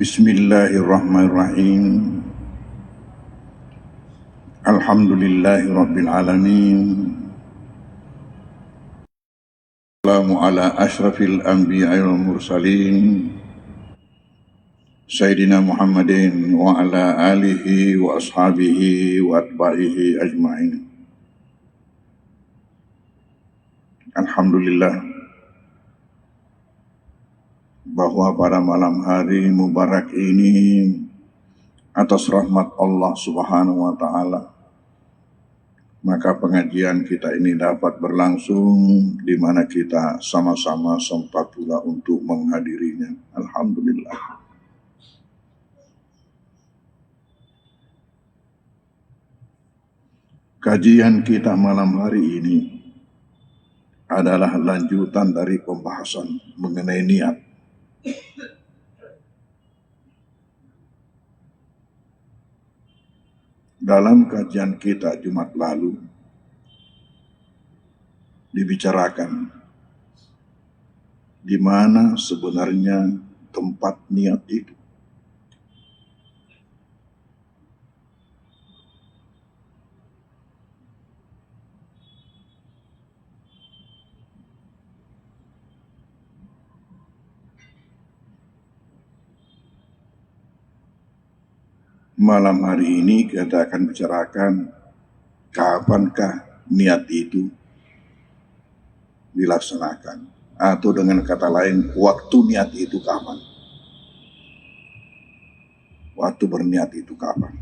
Bismillahirrahmanirrahim. Alhamdulillahi rabbil alamin. Assalamu ala ashrafil anbiya'i wal mursalin. Sayyidina Muhammadin wa ala alihi wa ashabihi wa atba'ihi ajma'in. Alhamdulillah bahwa pada malam hari mubarak ini atas rahmat Allah Subhanahu wa ta'ala maka pengajian kita ini dapat berlangsung di mana kita sama-sama sempat pula untuk menghadirinya. Alhamdulillah. Kajian kita malam hari ini adalah lanjutan dari pembahasan mengenai niat. Dalam kajian kita Jumat lalu dibicarakan di mana sebenarnya tempat niat itu. Malam hari ini kita akan bicarakan kapankah niat itu dilaksanakan, atau dengan kata lain waktu niat itu kapan, waktu berniat itu kapan.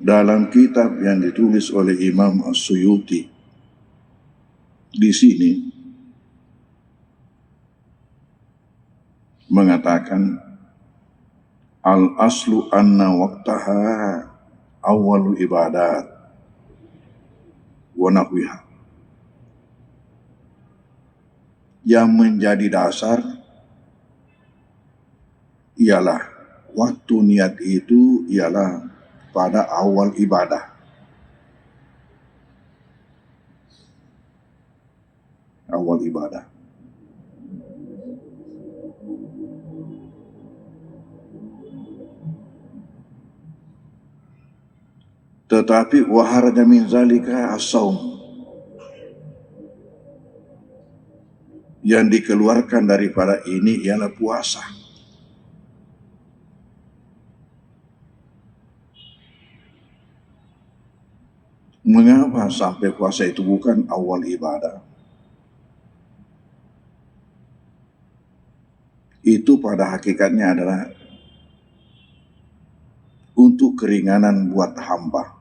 Dalam kitab yang ditulis oleh Imam As-Suyuti di sini mengatakan al-aslu anna waqtaha awwalu ibadat wa nahwiha. Yang menjadi dasar ialah waktu niat itu ialah pada awal ibadah. Awal ibadah. Tetapi waharaja min zalika as-saum. Yang dikeluarkan daripada ini ialah puasa. Mengapa sampai puasa itu bukan awal ibadah? Itu pada hakikatnya adalah untuk keringanan buat hamba.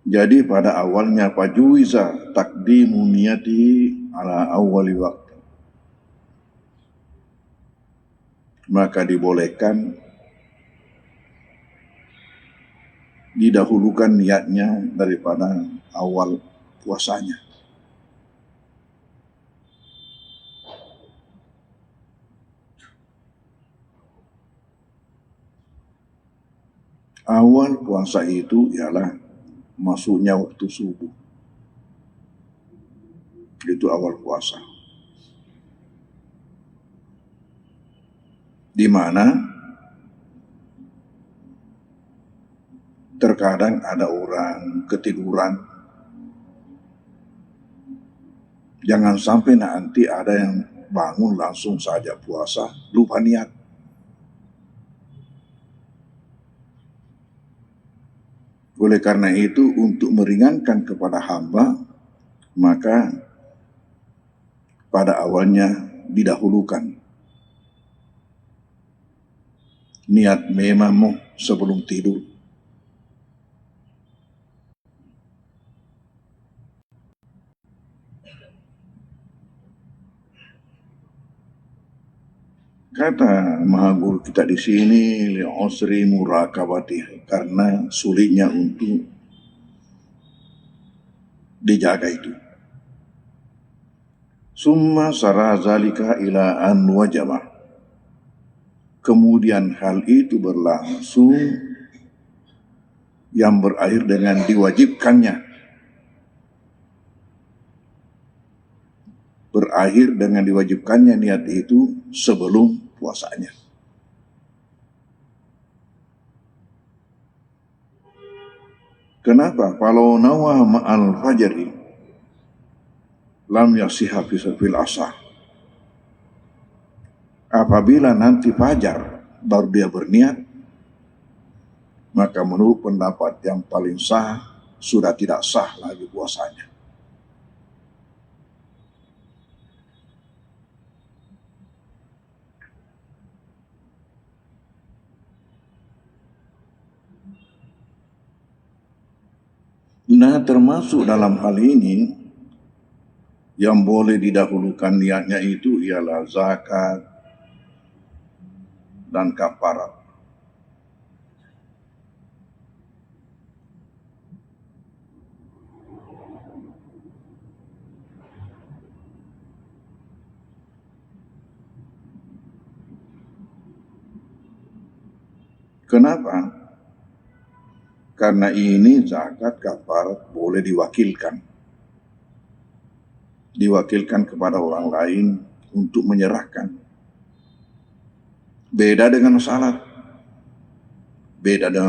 Jadi pada awalnya fajuiza taqdimu niyati ala awwali waktu. Maka dibolehkan didahulukan niatnya daripada awal puasanya. Awal puasa itu ialah masuknya waktu subuh. Itu awal puasa. Di mana terkadang ada orang ketiduran. Jangan sampai nanti ada yang bangun langsung saja puasa, lupa niat. Oleh karena itu, untuk meringankan kepada hamba, maka pada awalnya didahulukan niat memang sebelum tidur. Kata Maha Guru kita di sini, li'usri murakabati, karena sulitnya untuk dijaga itu. Summa sarazalika ila an wajabah. kemudian hal itu berlangsung yang berakhir dengan diwajibkannya niat itu sebelum puasanya. Kenapa? Kalau nawa ma'al fajri lam yasihha fil asah. Apabila nanti fajar baru dia berniat, maka menurut pendapat yang paling sah, sudah tidak sah lagi puasanya. Nah, termasuk dalam hal ini, yang boleh didahulukan niatnya itu ialah zakat dan kafarat. Kenapa? Karena ini zakat kafarat boleh diwakilkan kepada orang lain untuk menyerahkan. Beda dengan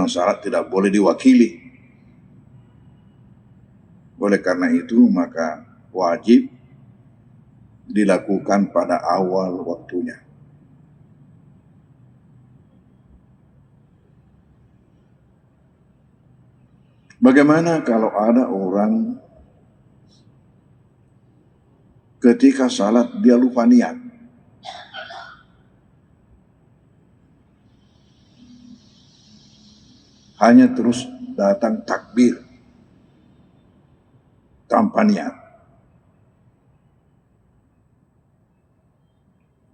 salat tidak boleh diwakili. Oleh karena itu maka wajib dilakukan pada awal waktunya. Bagaimana kalau ada orang ketika salat dia lupa niat? Hanya terus datang takbir tanpa niat.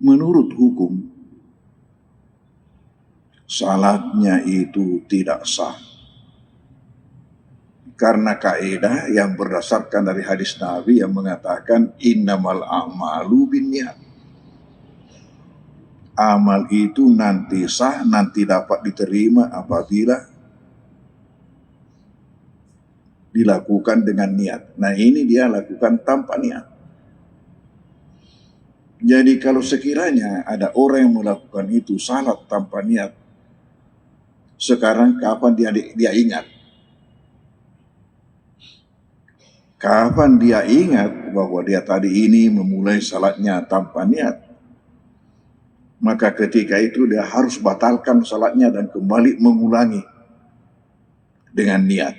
Menurut hukum, salatnya itu tidak sah. Karena kaidah yang berdasarkan dari hadis Nabi yang mengatakan innamal a'malu binniyat. Amal itu nanti sah, nanti dapat diterima apabila dilakukan dengan niat. Nah, ini dia lakukan tanpa niat. Jadi kalau sekiranya ada orang yang melakukan itu salat tanpa niat, sekarang kapan dia ingat? Kapan dia ingat bahwa dia tadi ini memulai salatnya tanpa niat? Maka ketika itu dia harus batalkan salatnya dan kembali mengulangi dengan niat.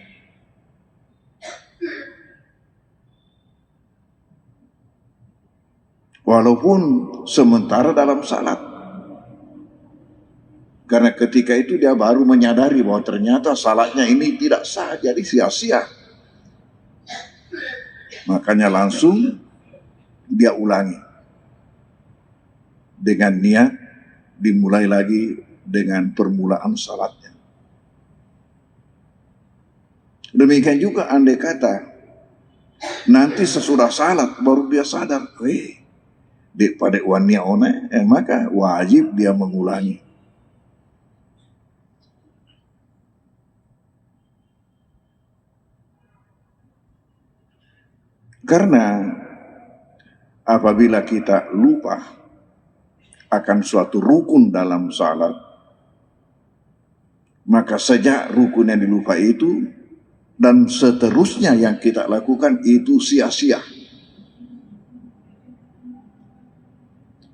Walaupun sementara dalam salat. Karena ketika itu dia baru menyadari bahwa ternyata salatnya ini tidak sah, jadi sia-sia. Makanya langsung dia ulangi. Dengan niat dimulai lagi dengan permulaan salatnya. Demikian juga andai kata nanti sesudah salat baru dia sadar, pada wania one, maka wajib dia mengulangi. Karena apabila kita lupa akan suatu rukun dalam salat, maka sejak rukun yang dilupa itu dan seterusnya yang kita lakukan itu sia-sia.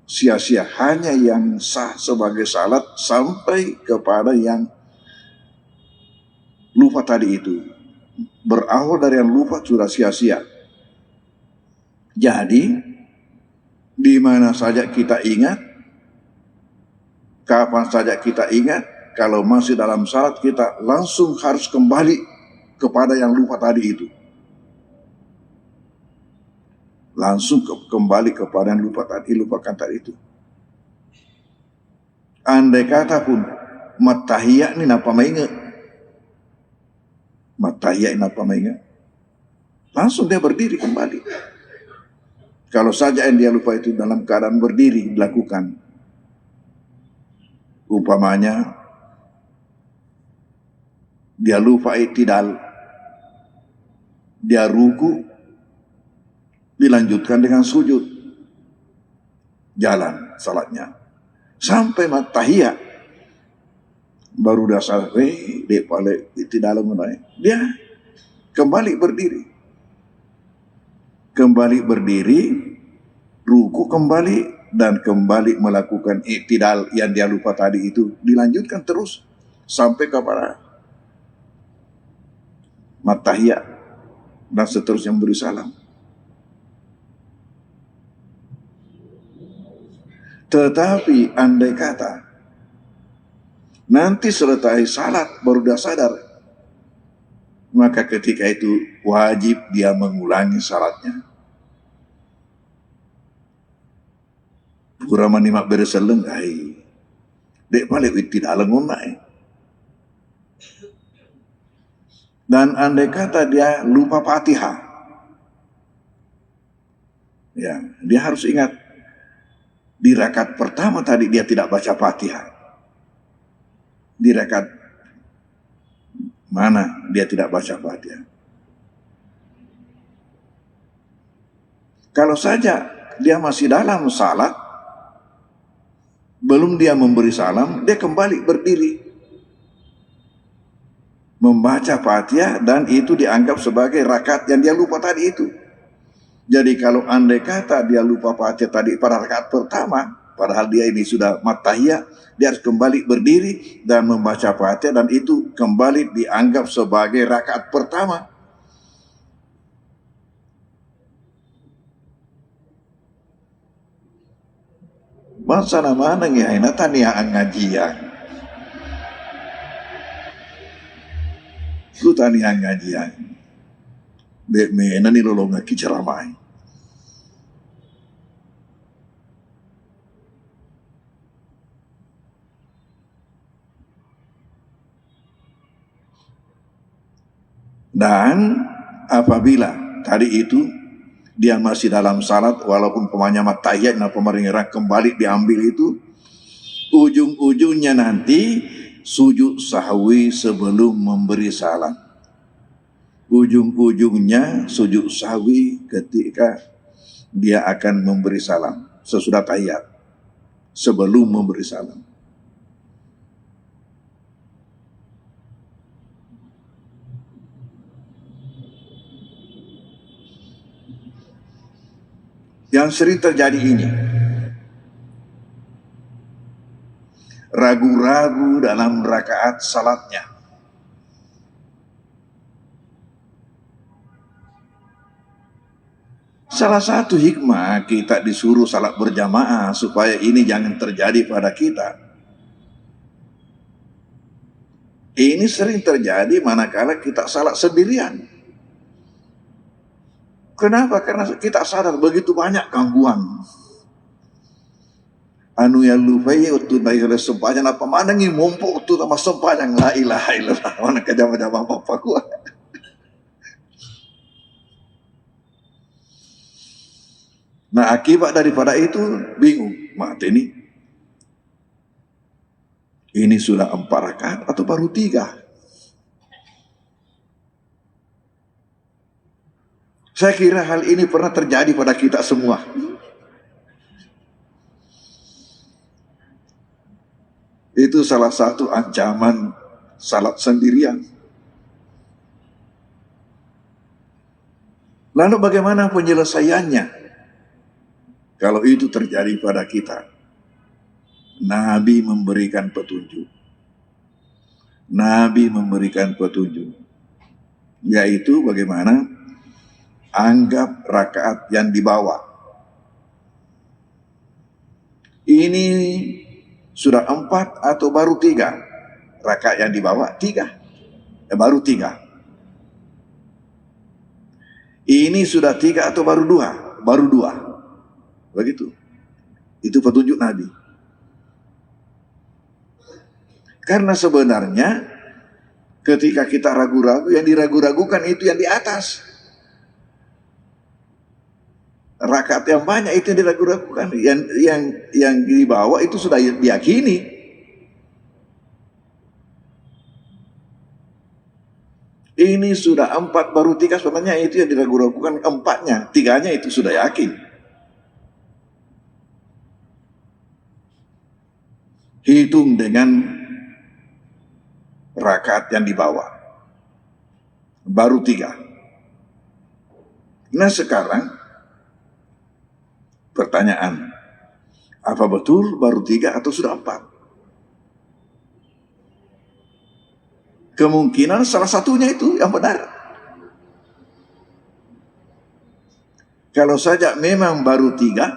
Sia-sia, hanya yang sah sebagai salat sampai kepada yang lupa tadi itu. Berawal dari yang lupa sudah sia-sia. Jadi, di mana saja kita ingat, kapan saja kita ingat, kalau masih dalam salat kita langsung harus kembali kepada yang lupa tadi itu. Langsung kembali kepada yang lupakan tadi itu. Andai kata pun matahiyat ni napa maingat, langsung dia berdiri kembali. Kalau saja yang dia lupa itu dalam keadaan berdiri dilakukan, Umpamanya dia lupa i'tidal, dia ruku, dilanjutkan dengan sujud, jalan salatnya sampai tahiyat, baru dasar dia balik i'tidal mulai, dia kembali berdiri, ruku kembali, dan kembali melakukan i'tidal yang dia lupa tadi itu, dilanjutkan terus sampai kepada tahiyat dan seterusnya memberi salam. Tetapi andai kata nanti selesai salat baru dia sadar, maka ketika itu wajib dia mengulangi salatnya. Kurang manimak bereseleng ai dek balik i'tidal ngunai. Dan andai kata dia lupa Fatihah, ya, dia harus ingat di rakaat pertama tadi dia tidak baca Fatihah. Di rakaat mana dia tidak baca Fatihah? Kalau saja dia masih dalam salat, belum dia memberi salam, dia kembali berdiri membaca Fatihah, dan itu dianggap sebagai rakaat yang dia lupa tadi itu. Jadi kalau andai kata dia lupa Fatihah tadi pada rakaat pertama, padahal dia ini sudah tahiyat, dia harus kembali berdiri dan membaca Fatihah, dan itu kembali dianggap sebagai rakaat pertama. Masa nama nangyaina taniaan ngajian. Lu tanian ngajian, dek mena ni lolong ngaki ceramai. Dan apabila tadi itu dia masih dalam salat, walaupun pemanya tahiyat na pemerintah kembali diambil itu, ujung-ujungnya nanti sujud sahwi sebelum memberi salam. Ujung-ujungnya sujud sahwi ketika dia akan memberi salam sesudah tahiyat, sebelum memberi salam. Yang sering terjadi ini, ragu-ragu dalam rakaat salatnya. Salah satu hikmah kita disuruh salat berjamaah supaya ini jangan terjadi pada kita. Ini sering terjadi manakala kita salat sendirian. Kenapa? Karena kita sadar begitu banyak gangguan. Anu yang lupa ya utuh dari sempajan apa mana ngi mumpuk utuh sama sempajan, la ilaha illallah, mana kejam-jam apa kuat. Nah akibat daripada itu bingung, mati ini sudah 4 rakaat atau baru 3? Saya kira hal ini pernah terjadi pada kita semua. Itu salah satu ancaman salat sendirian. Lalu bagaimana penyelesaiannya kalau itu terjadi pada kita? Nabi memberikan petunjuk. Nabi memberikan petunjuk, yaitu bagaimana anggap rakaat yang dibawa ini sudah 4 atau baru 3? Rakaat yang dibawa 3, baru 3. Ini sudah 3 atau baru 2? Baru 2. Begitu. Itu petunjuk Nabi. Karena sebenarnya ketika kita ragu-ragu, yang diragu-ragukan itu yang di atas. Rakaat yang banyak itu yang diragu-ragukan, yang di bawah itu sudah diyakini. Ini sudah 4 baru 3, sebenarnya itu yang diragu-ragukan 4-nya. 3-nya itu sudah yakin. Hitung dengan rakaat yang di bawah. Baru 3. Nah sekarang pertanyaan, apa betul baru 3 atau sudah 4? Kemungkinan salah satunya itu yang benar. Kalau saja memang baru 3,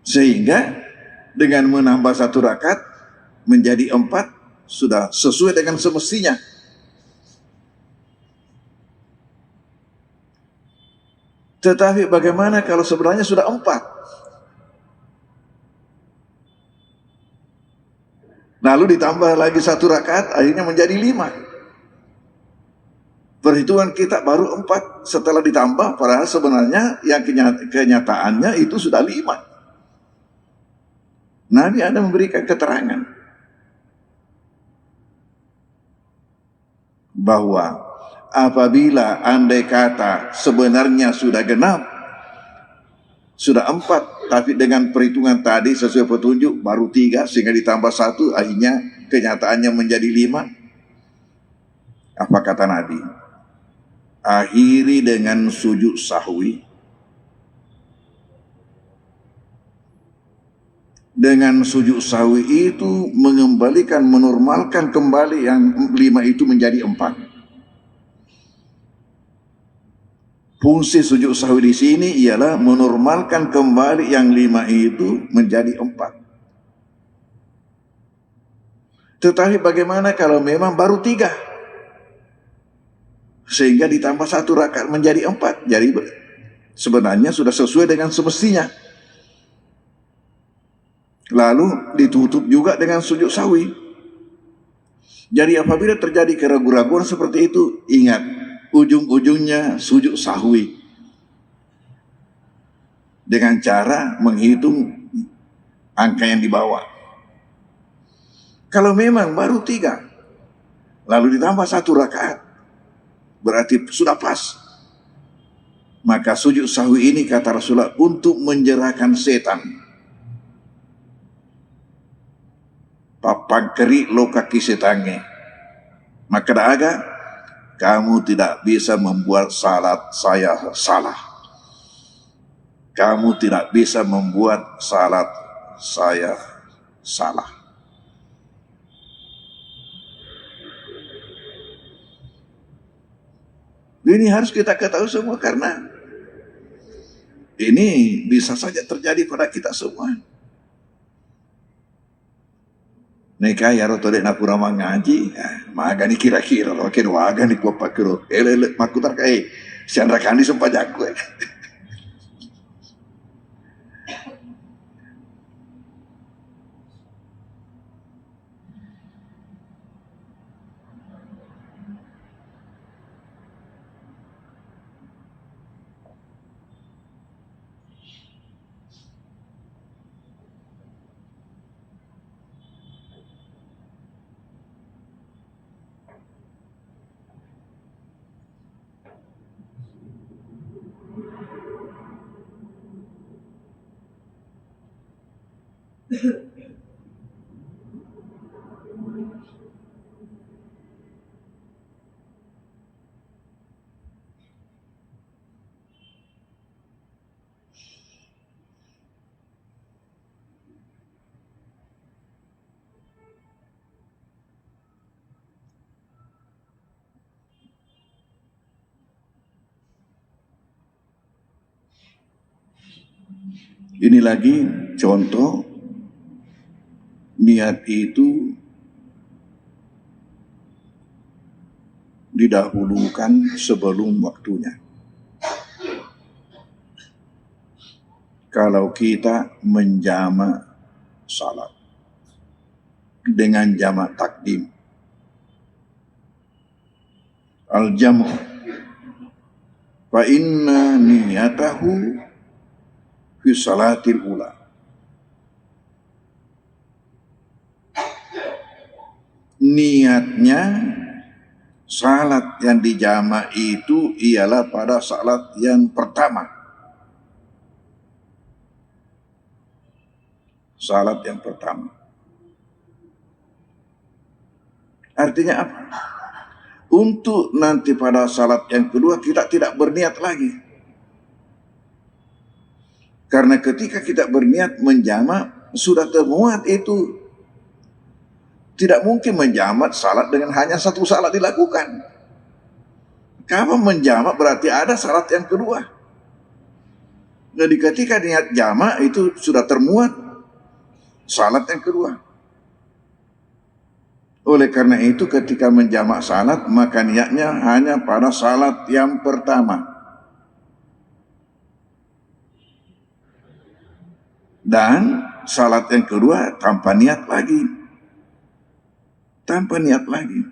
sehingga dengan menambah 1 rakaat menjadi 4 sudah sesuai dengan semestinya. Tetapi bagaimana kalau sebenarnya sudah 4? Lalu ditambah lagi 1 rakaat, akhirnya menjadi 5. Perhitungan kita baru 4 setelah ditambah, padahal sebenarnya yang kenyataannya itu sudah 5. Nabi ada memberikan keterangan bahwa apabila andai kata sebenarnya sudah genap, sudah 4, tapi dengan perhitungan tadi sesuai petunjuk baru 3, sehingga ditambah 1, akhirnya kenyataannya menjadi 5. Apa kata Nabi? Akhiri dengan sujud sahwi. Dengan sujud sahwi itu mengembalikan, menormalkan kembali yang 5 itu menjadi 4. Fungsi sujud sahwi di sini ialah menormalkan kembali yang 5 itu menjadi 4. Tetapi bagaimana kalau memang baru 3? Sehingga ditambah 1 rakaat menjadi 4. Jadi sebenarnya sudah sesuai dengan semestinya. Lalu ditutup juga dengan sujud sahwi. Jadi apabila terjadi keraguan-raguan seperti itu, ingat, ujung-ujungnya sujud sahwi dengan cara menghitung angka yang dibawa. Kalau memang baru 3 lalu ditambah 1 rakaat, berarti sudah pas. Maka sujud sahwi ini kata Rasulullah untuk menjerahkan setan. Papangkeri lo kaki setange. Maka dahaga kamu tidak bisa membuat salat saya salah. Kamu tidak bisa membuat salat saya salah. Ini harus kita ketahui semua karena ini bisa saja terjadi pada kita semua. Neka ya rotode na pura ngaji, magani kira-kira lo ken waga ni ko pakiro ele makutar kai siandra kandi sempajaku. Ini lagi contoh niat itu didahulukan sebelum waktunya. Kalau kita menjamak salat dengan jamak takdim, al-jamu fa inna niyatahu fi salatil ula. niatnya salat yang dijama itu ialah pada salat yang pertama. Salat yang pertama. Artinya apa? Untuk nanti pada salat yang kedua kita tidak berniat lagi. Karena ketika kita berniat menjama sudah termuat itu. Tidak mungkin menjamak salat dengan hanya satu salat dilakukan. Kalau menjamak berarti ada salat yang kedua. Jadi ketika niat jamak itu sudah termuat salat yang kedua. Oleh karena itu ketika menjamak salat maka niatnya hanya pada salat yang pertama. Dan salat yang kedua tanpa niat lagi. Tanpa niat lagi.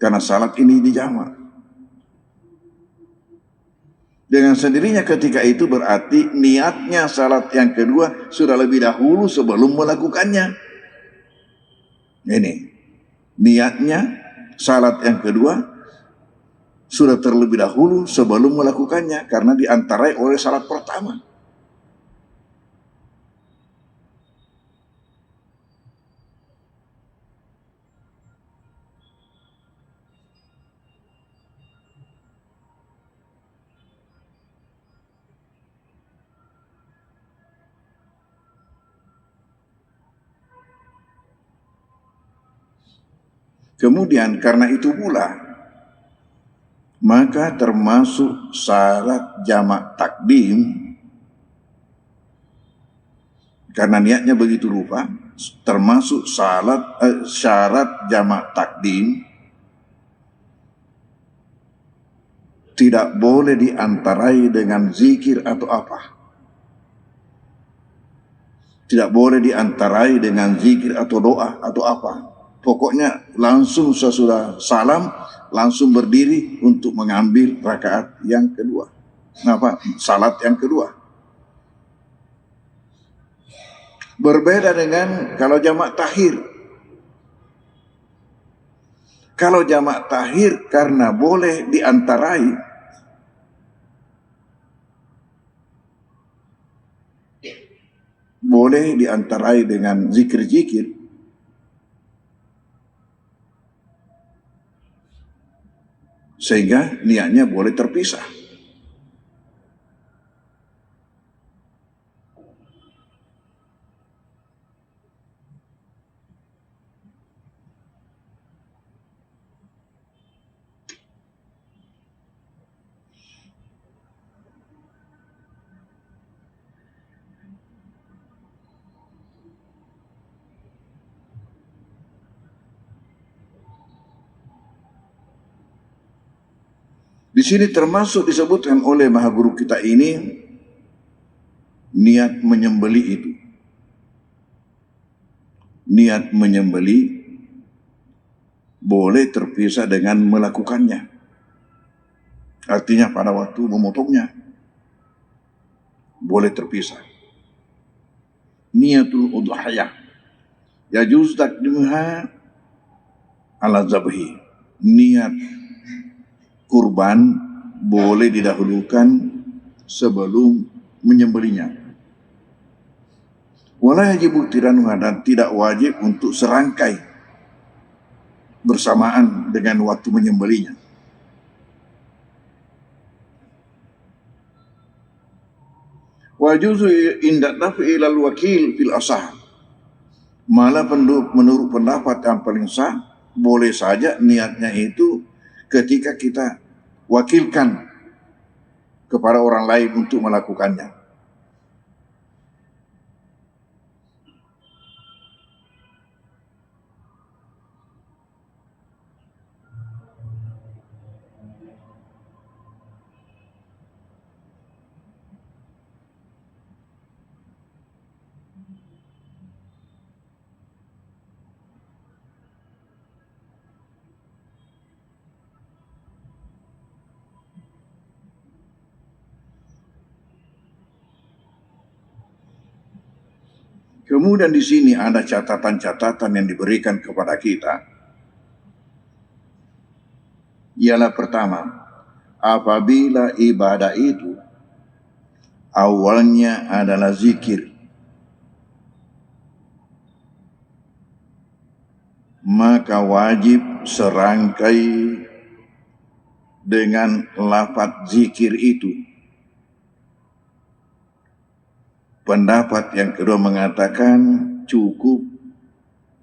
Karena salat ini dijamak. Dengan sendirinya ketika itu berarti niatnya salat yang kedua sudah lebih dahulu sebelum melakukannya. Ini niatnya salat yang kedua sudah terlebih dahulu sebelum melakukannya karena diantarai oleh salat pertama. Kemudian karena itu pula maka termasuk salat jamak takdim karena niatnya begitu rupa, termasuk syarat jamak takdim tidak boleh diantarai dengan zikir atau apa. Tidak boleh diantarai dengan zikir atau doa atau apa. Pokoknya langsung sesudah salam langsung berdiri untuk mengambil rakaat yang kedua. Kenapa? Salat yang kedua. Berbeda dengan kalau jamak takhir. Kalau jamak takhir karena boleh diantarai dengan zikir-zikir, sehingga niatnya boleh terpisah. Di sini termasuk disebutkan oleh Maha Guru kita ini niat menyembeli itu. Niat menyembeli boleh terpisah dengan melakukannya. Artinya pada waktu memotongnya boleh terpisah. Niatul udhiyah yajuz takdimuha ala zabhi. Niat kurban boleh didahulukan sebelum menyembelinya. Wala yajibu tiranuha, dan tidak wajib untuk serangkai bersamaan dengan waktu menyembelinya. Wajuzu inda nafi ilal wakil fil asah. Malah menurut pendapat yang paling sah, boleh saja niatnya itu ketika kita wakilkan kepada orang lain untuk melakukannya. Kemudian di sini ada catatan-catatan yang diberikan kepada kita. Ialah pertama, apabila ibadah itu awalnya adalah zikir, maka wajib serangkai dengan lafaz zikir itu. Pendapat yang kedua mengatakan cukup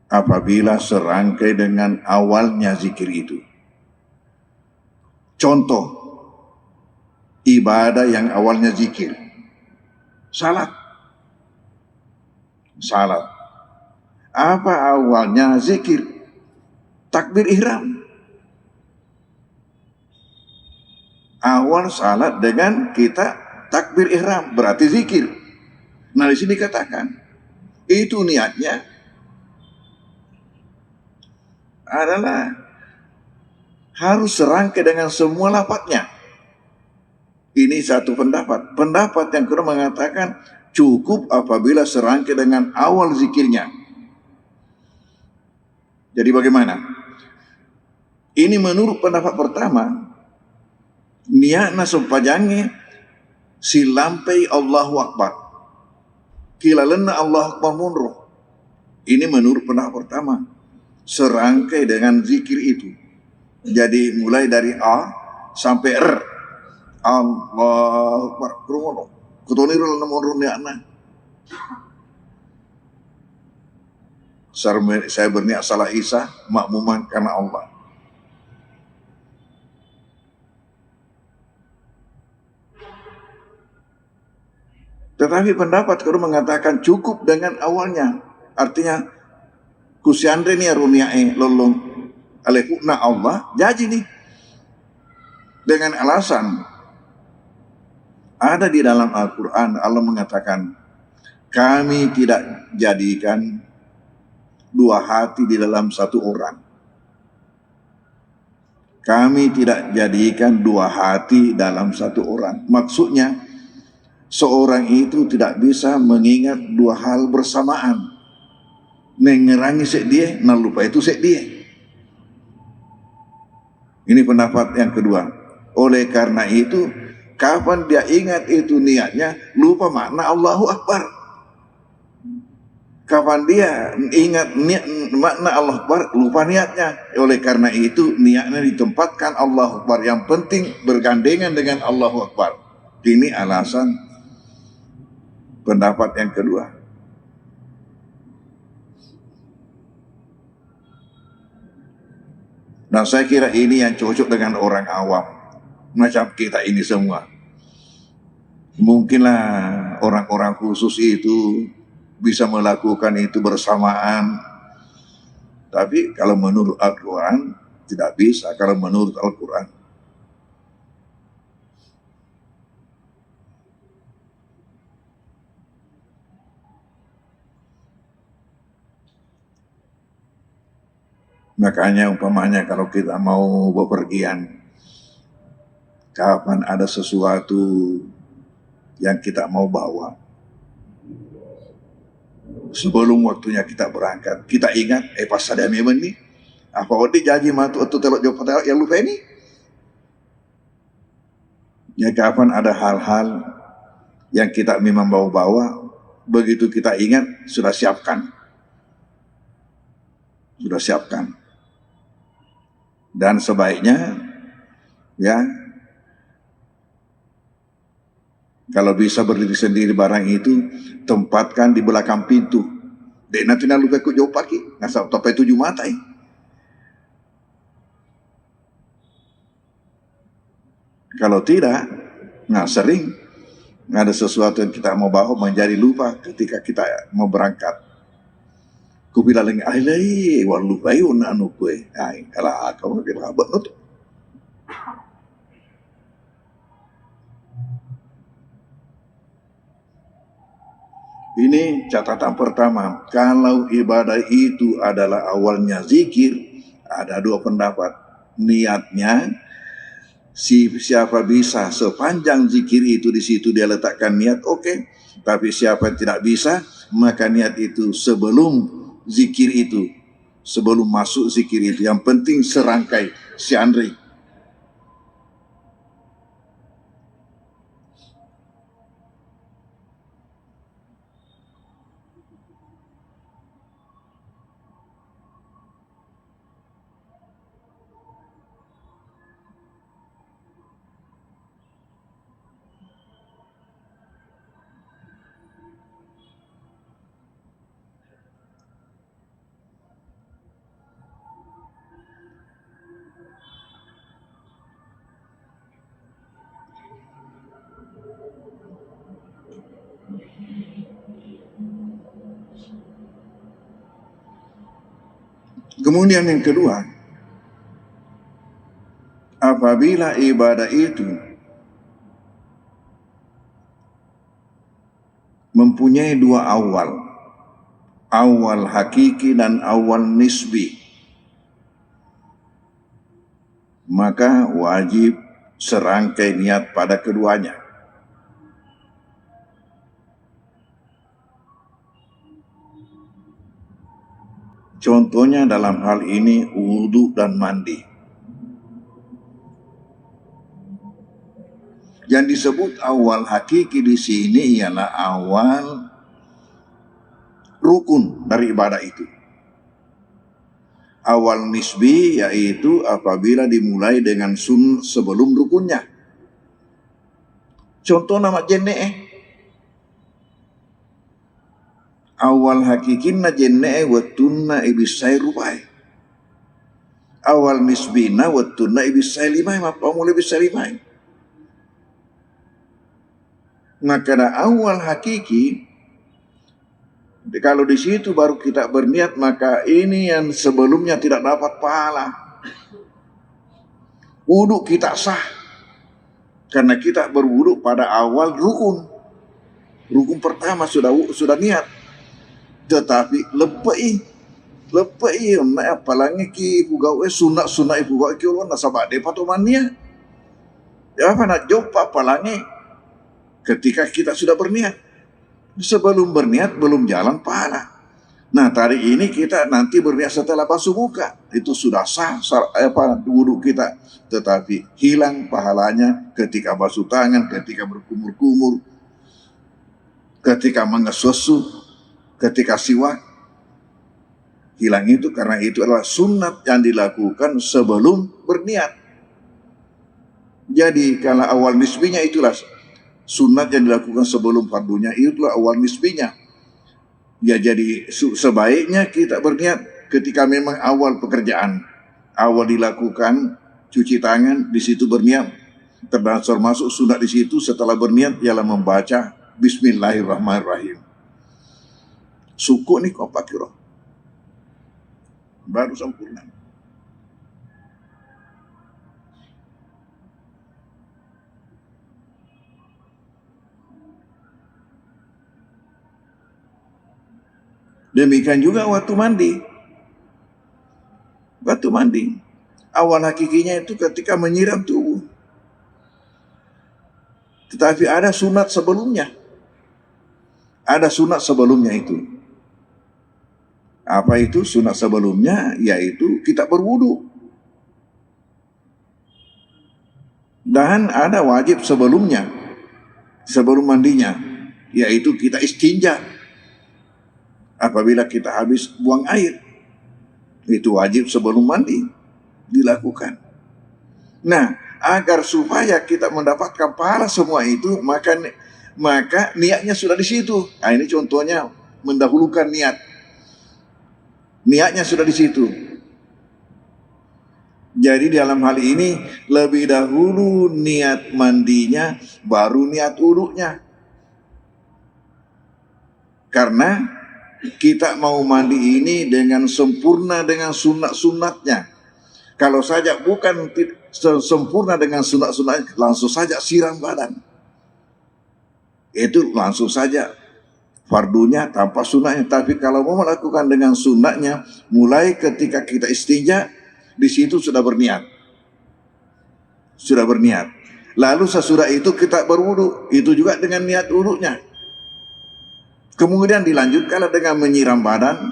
apabila serangkai dengan awalnya zikir itu. Contoh ibadah yang awalnya zikir, salat. Apa awalnya zikir? Takbir ihram. Awal salat dengan kita takbir ihram berarti zikir. Nah, di sini dikatakan itu niatnya adalah harus serangkai dengan semua lafadznya. Ini satu pendapat. Pendapat yang kedua mengatakan cukup apabila serangkai dengan awal zikirnya. Jadi bagaimana? Ini menurut pendapat pertama, niatna sempajange silampai Allahu Akbar. Kilalena Allahu Akbar munroh. Ini menurut pendapat pertama, serangkai dengan zikir itu. Jadi mulai dari A sampai R. Allahu Akbar. Kutonirul namun niatna. Saya berniat salah Isa, makmuman karena Allah. Tetapi pendapat kedua mengatakan cukup dengan awalnya. Artinya kusiandre ni aruniae lolong alekuna Allah jadi nih. Dengan alasan ada di dalam Al-Quran Allah mengatakan kami tidak jadikan dua hati di dalam satu orang. Kami tidak jadikan dua hati dalam satu orang. Maksudnya seorang itu tidak bisa mengingat dua hal bersamaan. Mengerangi sek dia, nah lupa itu sek dia. Ini pendapat yang kedua. Oleh karena itu, kapan dia ingat itu niatnya, lupa makna Allahu Akbar. Kapan dia ingat makna Allahu Akbar, lupa niatnya. Oleh karena itu, niatnya ditempatkan Allahu Akbar. Yang penting bergandengan dengan Allahu Akbar. Ini alasan pendapat yang kedua. Nah, saya kira ini yang cocok dengan orang awam macam kita ini semua. Mungkinlah orang-orang khusus itu bisa melakukan itu bersamaan. Tapi kalau menurut Al-Quran tidak bisa. Kalau menurut Al-Quran makanya umpamanya kalau kita mau bepergian, kapan ada sesuatu yang kita mau bawa, sebelum waktunya kita berangkat, kita ingat, pas ada memang nih, apa waktu jadi matu atau telok jauh pada yang lupa ini? Ya kapan ada hal-hal yang kita memang bawa-bawa, begitu kita ingat, sudah siapkan. Dan sebaiknya ya kalau bisa berdiri sendiri barang itu tempatkan di belakang pintu. Dek nanti nak lupa ikut jauh pagi ngasap topai 7 mata. Kalau tidak, nah sering ada sesuatu yang kita mau bawa menjadi lupa ketika kita mau berangkat. Ku bilang lagi, alai, wah lupa yun anu kue. Ay, kalau kau bilang abad nutup. Ini catatan pertama. Kalau ibadah itu adalah awalnya zikir, ada dua pendapat. Niatnya, siapa bisa sepanjang zikir itu di situ dia letakkan niat, oke. Tapi siapa yang tidak bisa, maka niat itu sebelum zikir itu, sebelum masuk zikir itu. Yang penting serangkai, si Andri. Kemudian yang kedua, apabila ibadah itu mempunyai dua awal, awal hakiki dan awal nisbi, maka wajib serangkai niat pada keduanya. Contohnya dalam hal ini wudhu dan mandi. Yang disebut awal hakiki di sini ialah awal rukun dari ibadah itu. Awal nisbi yaitu apabila dimulai dengan sebelum rukunnya. Contoh nama jenne. Awal hakikinna jenne wattunna ibisai rupai. Awal nisbina wattunna ibisai limai, apa mulai ibisai limai. Maka awal hakiki, kalau di situ baru kita berniat, maka ini yang sebelumnya tidak dapat pahala. Wudhu kita sah karena kita berwudhu pada awal rukun. Rukun pertama sudah niat. Tetapi lepai apalagi ki pugau sunat ibu gau ki ulun nasabak de patomania. Ya apa nak jopa apalagi ketika kita sudah berniat. Sebelum berniat belum jalan pahala. Nah, hari ini kita nanti berniat setelah basuh muka, itu sudah sah wudhu kita, tetapi hilang pahalanya ketika basuh tangan, ketika berkumur-kumur, ketika mengesusu, ketika siwak. Hilang itu karena itu adalah sunat yang dilakukan sebelum berniat. Jadi kalau awal nisbinya itulah sunat yang dilakukan sebelum fardunya, itulah awal nisbinya. Ya, jadi sebaiknya kita berniat ketika memang awal pekerjaan, awal dilakukan cuci tangan, di situ berniat. Termasuk sunat di situ setelah berniat ialah membaca Bismillahirrahmanirrahim. Suku ni kau pakai roh, baru sempurna. Demikian juga waktu mandi. Waktu mandi, awal hakikinya itu ketika menyiram tubuh. Tetapi ada sunat sebelumnya. Ada sunat sebelumnya itu. Apa itu sunat sebelumnya? Yaitu kita berwudu. Dan ada wajib sebelumnya, sebelum mandinya, yaitu kita istinja. Apabila kita habis buang air, itu wajib sebelum mandi dilakukan. Nah, agar supaya kita mendapatkan pahala semua itu, maka niatnya sudah di situ. Nah, ini contohnya mendahulukan niat. Niatnya sudah di situ. Jadi dalam hal ini lebih dahulu niat mandinya, baru niat wudunya. Karena kita mau mandi ini dengan sempurna dengan sunat-sunatnya. Kalau saja bukan sempurna dengan sunat-sunatnya, langsung saja siram badan. Itu langsung saja fardunya tanpa sunatnya. Tapi kalau mau melakukan dengan sunatnya, mulai ketika kita istinja, di situ sudah berniat. Sudah berniat. Lalu sesudah itu kita berwudu, itu juga dengan niat wudunya. Kemudian dilanjutkanlah dengan menyiram badan,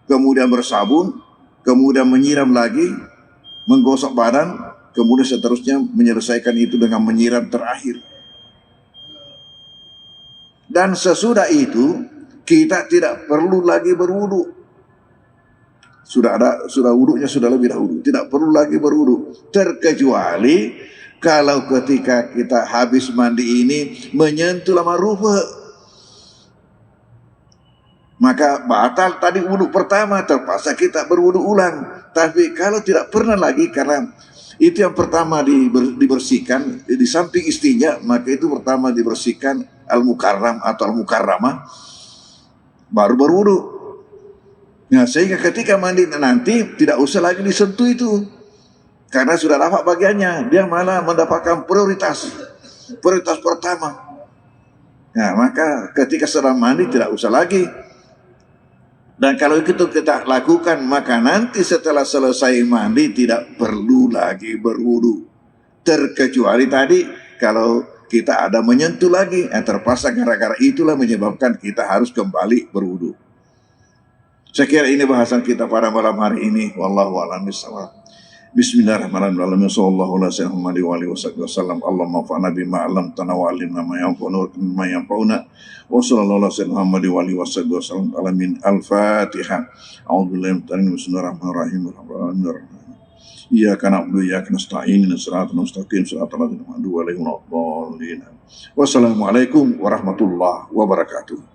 kemudian bersabun, kemudian menyiram lagi, menggosok badan, kemudian seterusnya menyelesaikan itu dengan menyiram terakhir. Dan sesudah itu kita tidak perlu lagi berwudu. Sudah wudunya sudah lebih dahulu, tidak perlu lagi berwudu, terkecuali kalau ketika kita habis mandi ini menyentuh lama rupa, maka batal tadi wudu pertama, terpaksa kita berwudu ulang. Tapi kalau tidak pernah lagi, karena itu yang pertama dibersihkan di samping istinja, maka itu pertama dibersihkan al-mukarram atau al-mukarramah, baru berwudu. Nah, sehingga ketika mandi nanti tidak usah lagi disentuh itu, karena sudah dapat bagiannya, dia malah mendapatkan prioritas pertama. Nah, maka ketika sedang mandi tidak usah lagi. Dan kalau itu kita lakukan, maka nanti setelah selesai mandi tidak perlu lagi berwudu. Terkecuali tadi kalau kita ada menyentuh lagi, terpaksa gara-gara itulah menyebabkan kita harus kembali berwudu. Saya kira ini bahasan kita pada malam hari ini. Wallahu a'lam bishawab. Bismillahirrahmanirrahim. Sallallahu alaihi wasallam. Allahumma fa'na bima 'allamtana wa 'allimna ma yanfa'una. Wa sallallahu alaihi wasallam. Alamin. Al-Fatihah. A'udzubillahi bismillahirrahmanirrahim. Iyyaka na'budu wa iyyaka nasta'in. Shiratal mustaqim. Shiratal ladzina an'amta 'alaihim. Wassalamualaikum warahmatullahi wabarakatuh.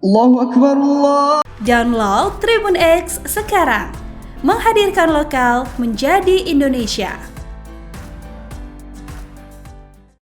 Allahu Akbar, Allah. Download Tribun X sekarang, menghadirkan lokal menjadi Indonesia.